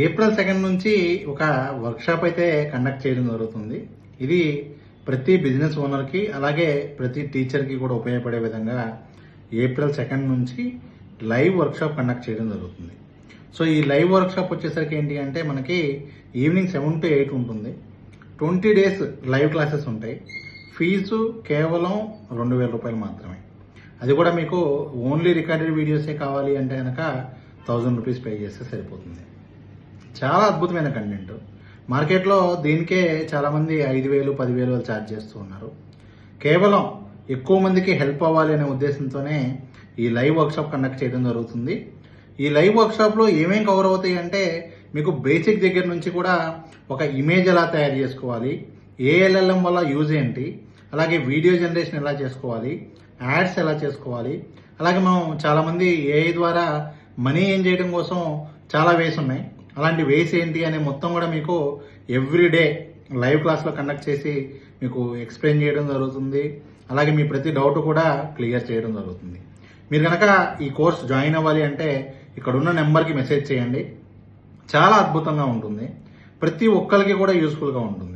April 2 నుంచి ఒక workshop అయితే కండక్ట్ చేయడం జరుగుతుంది. ఇది ప్రతి బిజినెస్ ఓనర్కి అలాగే ప్రతి టీచర్కి కూడా ఉపయోగపడే విధంగా ఏప్రిల్ 2 నుంచి లైవ్ వర్క్షాప్ కండక్ట్ చేయడం జరుగుతుంది. సో ఈ లైవ్ వర్క్షాప్ వచ్చేసరికి ఏంటి అంటే మనకి ఈవినింగ్ 7 to 8 ఉంటుంది. 20 days లైవ్ క్లాసెస్ ఉంటాయి. ఫీజు కేవలం 2,000 రూపాయలు మాత్రమే. అది కూడా మీకు ఓన్లీ రికార్డెడ్ వీడియోసే కావాలి అంటే కనుక 1,000 రూపీస్ పే చేస్తే సరిపోతుంది. చాలా అద్భుతమైన కంటెంట్. మార్కెట్లో దీనికే చాలామంది 5,000, 10,000 ఛార్జ్ చేస్తూ ఉన్నారు. కేవలం ఎక్కువ మందికి హెల్ప్ అవ్వాలి అనే ఉద్దేశంతోనే ఈ లైవ్ వర్క్షాప్ కండక్ట్ చేయడం జరుగుతుంది. ఈ లైవ్ వర్క్షాప్లో ఏమేం కవర్ అవుతాయి అంటే మీకు బేసిక్ దగ్గర నుంచి కూడా ఒక ఇమేజ్ ఎలా తయారు చేసుకోవాలి, ఏఎల్ఎల్ఎం వల్ల యూజ్ ఏంటి, అలాగే వీడియో జనరేషన్ ఎలా చేసుకోవాలి, యాడ్స్ ఎలా చేసుకోవాలి, అలాగే మనం చాలామంది ఏఐ ద్వారా మనీ ఏం చేయడం కోసం చాలా వేస్ ఉన్నాయి. అలాంటి వేస్ ఏంటి అనే మొత్తం కూడా మీకు ఎవ్రీడే లైవ్ క్లాస్లో కండక్ట్ చేసి మీకు ఎక్స్ప్లెయిన్ చేయడం జరుగుతుంది. అలాగే మీ ప్రతి డౌట్ కూడా క్లియర్ చేయడం జరుగుతుంది. మీరు కనుక ఈ కోర్స్ జాయిన్ అవ్వాలి అంటే ఇక్కడ ఉన్న నెంబర్కి మెసేజ్ చేయండి. చాలా అద్భుతంగా ఉంటుంది. ప్రతి ఒక్కరికి కూడా యూస్ఫుల్గా ఉంటుంది.